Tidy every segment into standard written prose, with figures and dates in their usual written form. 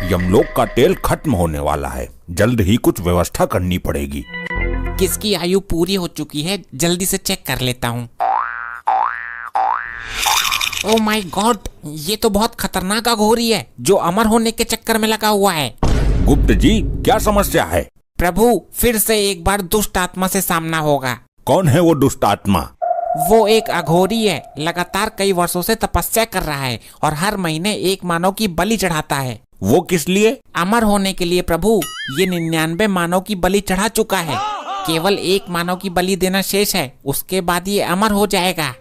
यमलोक का तेल खत्म होने वाला है, जल्द ही कुछ व्यवस्था करनी पड़ेगी। किसकी आयु पूरी हो चुकी है, जल्दी से चेक कर लेता हूँ। ओह माय गॉड, ये तो बहुत खतरनाक अघोरी है जो अमर होने के चक्कर में लगा हुआ है। गुप्त जी, क्या समस्या है? प्रभु, फिर से एक बार दुष्ट आत्मा से सामना होगा। कौन है वो दुष्ट आत्मा? वो एक अघोरी है, लगातार कई वर्षों से तपस्या कर रहा है और हर महीने एक मानव की बलि चढ़ाता है। वो किस लिए? अमर होने के लिए प्रभु। ये 99 मानव की बलि चढ़ा चुका है, केवल एक मानव की बलि देना शेष है, उसके बाद ये अमर हो जाएगा।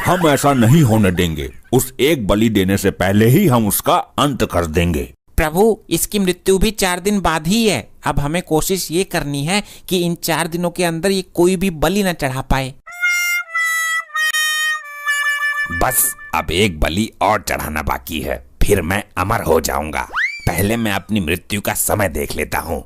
हम ऐसा नहीं होने देंगे, उस एक बलि देने से पहले ही हम उसका अंत कर देंगे। प्रभु, इसकी मृत्यु भी 4 दिन बाद ही है। अब हमें कोशिश ये करनी है कि इन 4 दिनों के अंदर ये कोई भी बलि न चढ़ा पाए। बस अब एक बलि और चढ़ाना बाकी है, फिर मैं अमर हो जाऊंगा। पहले मैं अपनी मृत्यु का समय देख लेता हूँ।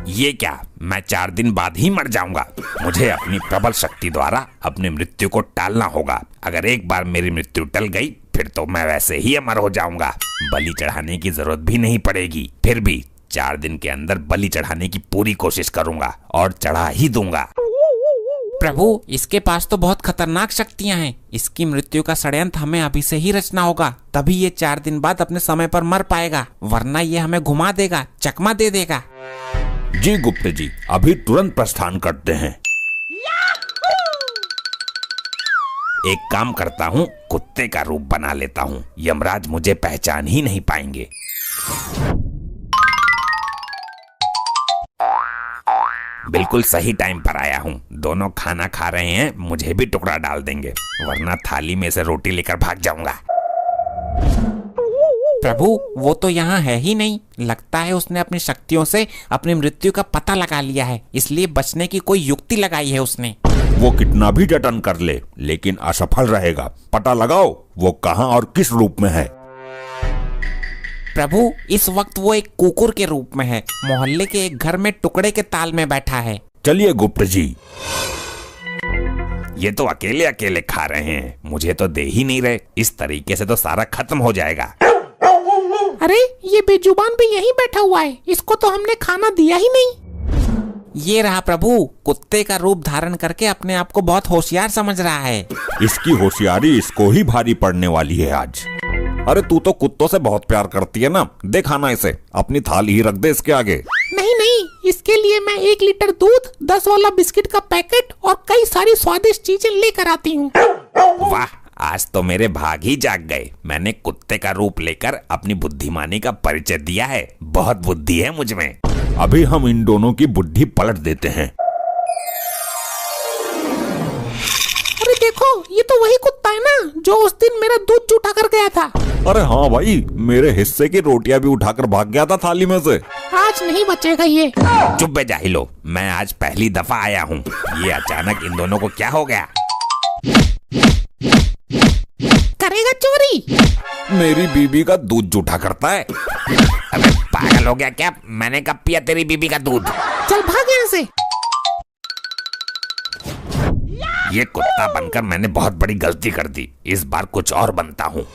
ये क्या, मैं 4 दिन बाद ही मर जाऊंगा? मुझे अपनी प्रबल शक्ति द्वारा अपनी मृत्यु को टालना होगा। अगर एक बार मेरी मृत्यु टल गई, फिर तो मैं वैसे ही अमर हो जाऊंगा। बलि चढ़ाने की जरूरत भी नहीं पड़ेगी। फिर भी 4 दिन के अंदर बलि चढ़ाने की पूरी कोशिश करूंगा और चढ़ा ही दूंगा। प्रभु, इसके पास तो बहुत खतरनाक शक्तियां हैं। इसकी मृत्यु का षड्यंत्र हमें अभी से ही रचना होगा, तभी ये 4 दिन बाद अपने समय पर मर पाएगा, वरना ये हमें घुमा देगा, चकमा दे देगा। जी गुप्त जी, अभी तुरंत प्रस्थान करते हैं। एक काम करता हूँ, कुत्ते का रूप बना लेता हूँ, यमराज मुझे पहचान ही नहीं पाएंगे। बिल्कुल सही टाइम पर आया हूँ। दोनों खाना खा रहे हैं, मुझे भी टुकड़ा डाल देंगे, वरना थाली में से रोटी लेकर भाग जाऊंगा। प्रभु, वो तो यहाँ है ही नहीं। लगता है उसने अपनी शक्तियों से अपनी मृत्यु का पता लगा लिया है, इसलिए बचने की कोई युक्ति लगाई है उसने। वो कितना भी जतन कर ले, लेकिन असफल रहेगा। पता लगाओ वो कहाँ और किस रूप में है। प्रभु, इस वक्त वो एक कुकुर के रूप में है, मोहल्ले के एक घर में टुकड़े के ताल में बैठा है। चलिए गुप्त जी। ये तो अकेले अकेले खा रहे हैं, मुझे तो दे ही नहीं रहे। इस तरीके से तो सारा खत्म हो जाएगा। अरे, ये बेजुबान भी यहीं बैठा हुआ है, इसको तो हमने खाना दिया ही नहीं। ये रहा प्रभु, कुत्ते का रूप धारण करके अपने आप को बहुत होशियार समझ रहा है। इसकी होशियारी इसको ही भारी पड़ने वाली है आज। अरे तू तो कुत्तों से बहुत प्यार करती है ना, दे खाना इसे, अपनी थाली ही रख दे इसके आगे। नहीं नहीं, इसके लिए मैं 1 लीटर दूध, 10 वाला बिस्किट का पैकेट और कई सारी स्वादिष्ट चीजें लेकर आती हूँ। वाह, आज तो मेरे भाग ही जाग गए। मैंने कुत्ते का रूप लेकर अपनी बुद्धिमानी का परिचय दिया है। बहुत बुद्धि है मुझ में। अभी हम इन दोनों की बुद्धि पलट देते हैं। अरे देखो, ये तो वही कुत्ता है ना जो उस दिन मेरा दूध उठा कर गया था। अरे हाँ भाई, मेरे हिस्से की रोटियां भी उठाकर भाग गया था थाली में से। आज नहीं बचेगा ये। चुप बे जाहिलो, मैं आज पहली दफा आया हूँ। ये अचानक इन दोनों को क्या हो गया? करेगा चोरी? मेरी बीबी का दूध जूठा करता है। अबे पागल हो गया क्या? मैंने कब पिया तेरी बीबी का दूध? चल भाग यहाँ से। ये कुत्ता बनकर मैंने बहुत बड़ी गलती कर दी। इस बार कुछ और बनता हूँ।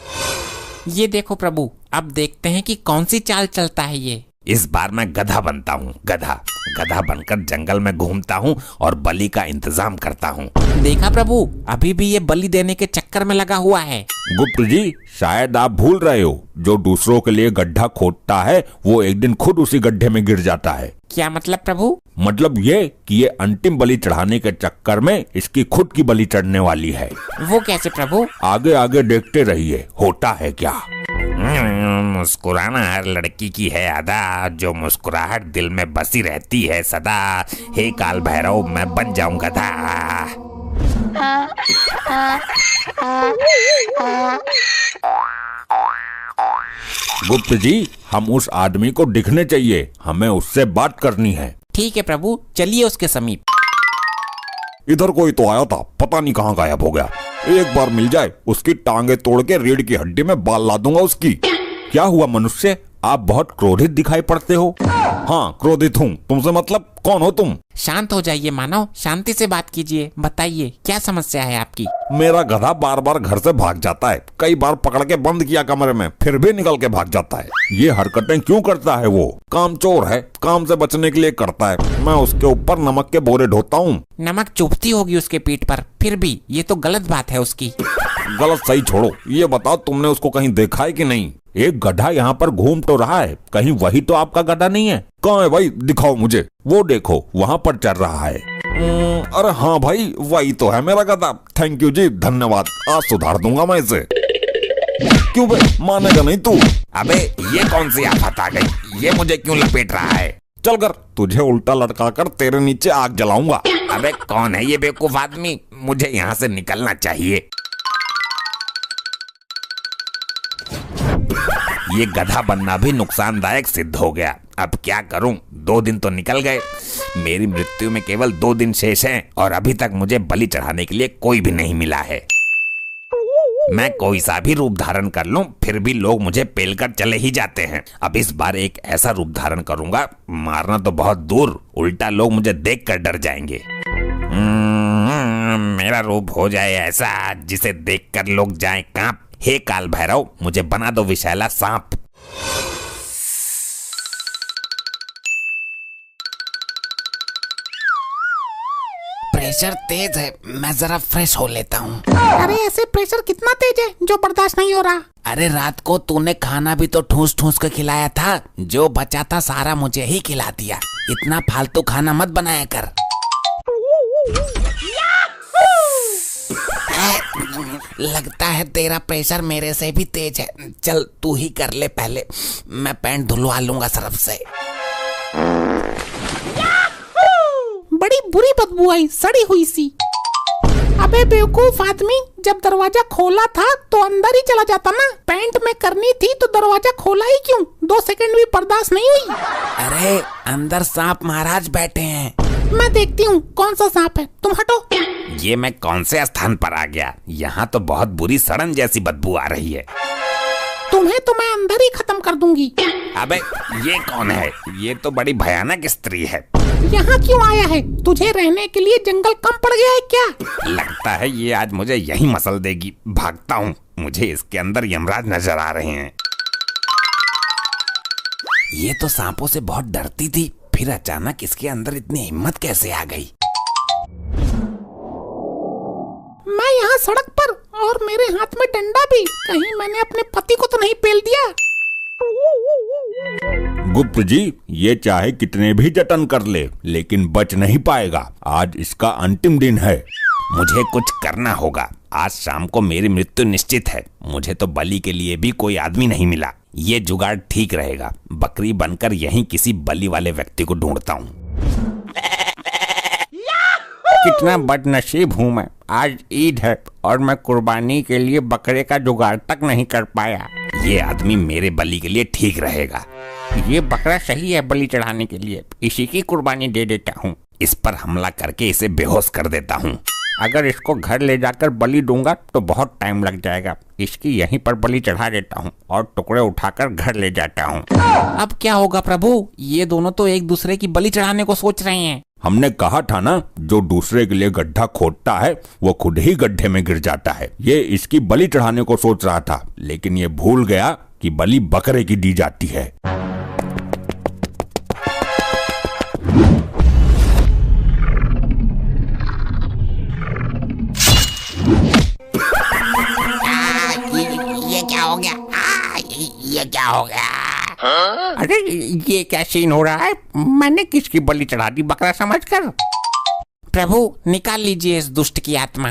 ये देखो प्रभु, अब देखते हैं कि कौन सी चाल चलता है ये। इस बार मैं गधा बनता हूँ। गधा बनकर जंगल में घूमता हूँ और बलि का इंतजाम करता हूँ। देखा प्रभु, अभी भी ये बलि देने के चक्कर में लगा हुआ है। गुप्त जी, शायद आप भूल रहे हो, जो दूसरों के लिए गड्ढा खोदता है वो एक दिन खुद उसी गड्ढे में गिर जाता है। क्या मतलब प्रभु? मतलब ये कि ये अंतिम बलि चढ़ाने के चक्कर में इसकी खुद की बलि चढ़ने वाली है। वो कैसे प्रभु? आगे आगे देखते रहिए, होता है क्या। मुस्कुराना हर लड़की की है अदा, जो मुस्कुराहट दिल में बसी रहती है सदा। हे काल भैरव, मैं बन जाऊं गधा। गुप्त जी, हम उस आदमी को दिखने चाहिए, हमें उससे बात करनी है। ठीक है प्रभु, चलिए उसके समीप। इधर कोई तो आया था, पता नहीं कहाँ गायब हो गया। एक बार मिल जाए, उसकी टांगे तोड़ के रीढ़ की हड्डी में बाल ला दूंगा उसकी। क्या हुआ मनुष्य, आप बहुत क्रोधित दिखाई पड़ते हो। हाँ, क्रोधित हूँ। तुमसे मतलब कौन हो तुम? शांत हो जाइए मानव, शांति से बात कीजिए। बताइए क्या समस्या है आपकी? मेरा गधा बार बार घर से भाग जाता है। कई बार पकड़ के बंद किया कमरे में, फिर भी निकल के भाग जाता है। ये हरकतें क्यों करता है? वो कामचोर है, काम से बचने के लिए करता है। मैं उसके ऊपर नमक के बोरे ढोता हूँ। नमक चुभती होगी उसके पीठ पर, फिर भी ये तो गलत बात है उसकी। गलत सही छोड़ो, ये बताओ तुमने उसको कहीं देखा है कि नहीं? एक गधा यहाँ पर घूम तो रहा है, कहीं वही तो आपका गधा नहीं है? कहाँ है भाई? दिखाओ मुझे। वो देखो, वहाँ पर चल रहा है। अरे हाँ भाई, वही तो है मेरा गधा। थैंक यू जी, धन्यवाद। आज सुधार दूंगा मैं इसे। क्यों बे, मानेगा नहीं तू? अबे ये कौन सी आफत आ गई? ये मुझे क्यों लपेट रहा है? चल कर, तुझे उल्टा लटका कर तेरे नीचे आग जलाऊंगा। अबे कौन है ये बेवकूफ आदमी? मुझे यहाँ से निकलना चाहिए। ये गधा बनना भी नुकसानदायक सिद्ध हो गया। अब क्या करूं? 2 दिन तो निकल गए। मेरी मृत्यु में केवल 2 दिन शेष हैं और अभी तक मुझे बलि चढ़ाने के लिए कोई भी नहीं मिला है। मैं कोई सा भी रूप धारण कर लूं, फिर भी लोग मुझे पेलकर चले ही जाते हैं। अब इस बार एक ऐसा रूप धारण करूंगा, मारना तो बहुत दूर, उल्टा लोग मुझे देखकर डर जाएंगे। मेरा रूप हो जाए ऐसा जिसे देखकर लोग जाएं कांप। हे काल भैरव, मुझे बना दो विषैला सांप। प्रेशर तेज है, मैं जरा फ्रेश हो लेता हूँ। अरे ऐसे प्रेशर कितना तेज है जो बर्दाश्त नहीं हो रहा? अरे रात को तूने खाना भी तो ठूस ठूस के खिलाया था, जो बचा था सारा मुझे ही खिला दिया। इतना फालतू खाना मत बनाया कर। लगता है तेरा प्रेशर मेरे से भी तेज है। चल तू ही कर ले पहले, मैं पैंट धुलवा लूंगा सरफ से। बड़ी बुरी बदबू आई, सड़ी हुई सी। अबे बेवकूफ आदमी, जब दरवाजा खोला था तो अंदर ही चला जाता ना। पैंट में करनी थी तो दरवाजा खोला ही क्यों? 2 सेकंड भी बर्दाश्त नहीं हुई? अरे अंदर सांप महाराज बैठे हैं। मैं देखती हूँ कौन सा सांप है, तुम हटो। ये मैं कौन से स्थान पर आ गया? यहाँ तो बहुत बुरी सड़न जैसी बदबू आ रही है। तुम्हें तो मैं अंदर ही खत्म कर दूंगी। अबे ये कौन है? ये तो बड़ी भयानक स्त्री है। यहाँ क्यों आया है? तुझे रहने के लिए जंगल कम पड़ गया है क्या? लगता है ये आज मुझे यही मसल देगी। भागता हूँ, मुझे इसके अंदर यमराज नजर आ रहे हैं। ये तो सांपों से बहुत डरती थी, फिर अचानक इसके अंदर इतनी हिम्मत कैसे आ गई? मैं यहाँ सड़क पर और मेरे हाथ में डंडा भी। कहीं मैंने अपने पति को तो नहीं पेल दिया? गुप्त जी, ये चाहे कितने भी जतन कर ले, लेकिन बच नहीं पाएगा। आज इसका अंतिम दिन है। मुझे कुछ करना होगा। आज शाम को मेरी मृत्यु निश्चित है। मुझे तो बलि के लिए भी कोई आदमी नहीं मिला। ये जुगाड़ ठीक रहेगा। बकरी बनकर यहीं किसी बलि वाले व्यक्ति को ढूंढता हूँ। कितना बदनसीब हूँ मैं। आज ईद है और मैं कुर्बानी के लिए बकरे का जुगाड़ तक नहीं कर पाया। ये आदमी मेरे बलि के लिए ठीक रहेगा। ये बकरा सही है बलि चढ़ाने के लिए, इसी की कुर्बानी दे देता हूँ। इस पर हमला करके इसे बेहोश कर देता हूँ। अगर इसको घर ले जाकर बलि दूंगा तो बहुत टाइम लग जाएगा। इसकी यहीं पर बलि चढ़ा देता हूँ और टुकड़े उठाकर घर ले जाता हूँ। अब क्या होगा प्रभु? ये दोनों तो एक दूसरे की बलि चढ़ाने को सोच रहे हैं। हमने कहा था ना, जो दूसरे के लिए गड्ढा खोदता है वो खुद ही गड्ढे में गिर जाता है। ये इसकी बलि चढ़ाने को सोच रहा था, लेकिन ये भूल गया कि बलि बकरे की दी जाती है। ये क्या हो गया? ये क्या हो गया? अरे ये क्या सीन हो रहा है? मैंने किसकी बलि चढ़ा दी बकरा समझकर? प्रभु निकाल लीजिए इस दुष्ट की आत्मा।